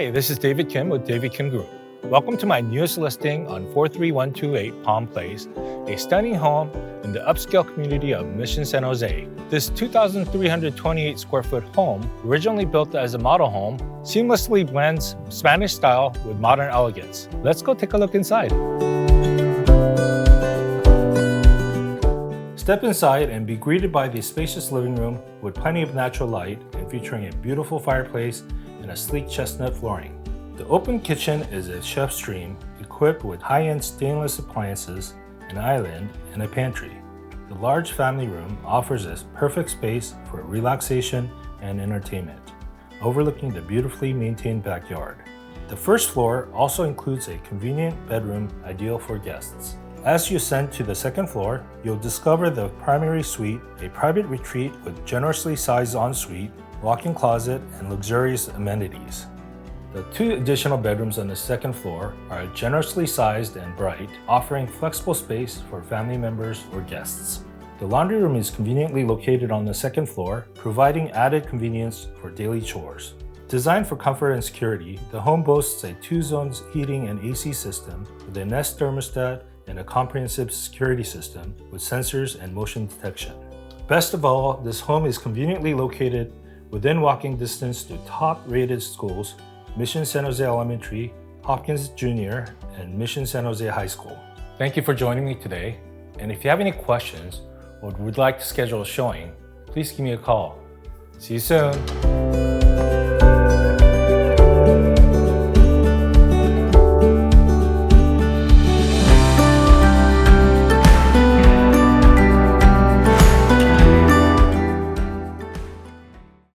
Hi, this is David Kim with David Kim Group. Welcome to my newest listing on 43128 Palm Place, a stunning home in the upscale community of Mission San Jose. This 2,328 square foot home, originally built as a model home, seamlessly blends Spanish style with modern elegance. Let's go take a look inside. Step inside and be greeted by the spacious living room with plenty of natural light and featuring a beautiful fireplace and a sleek chestnut flooring. The open kitchen is a chef's dream, equipped with high-end stainless appliances, an island, and a pantry. The large family room offers a perfect space for relaxation and entertainment, overlooking the beautifully maintained backyard. The first floor also includes a convenient bedroom ideal for guests. As you ascend to the second floor, you'll discover the primary suite, a private retreat with generously sized ensuite, walk-in closet, and luxurious amenities. The two additional bedrooms on the second floor are generously sized and bright, offering flexible space for family members or guests. The laundry room is conveniently located on the second floor, providing added convenience for daily chores. Designed for comfort and security, the home boasts a 2-zone heating and AC system with a Nest thermostat and a comprehensive security system with sensors and motion detection. Best of all, this home is conveniently located within walking distance to top-rated schools, Mission San Jose Elementary, Hopkins Junior, and Mission San Jose High School. Thank you for joining me today. And if you have any questions or would like to schedule a showing, please give me a call. See you soon.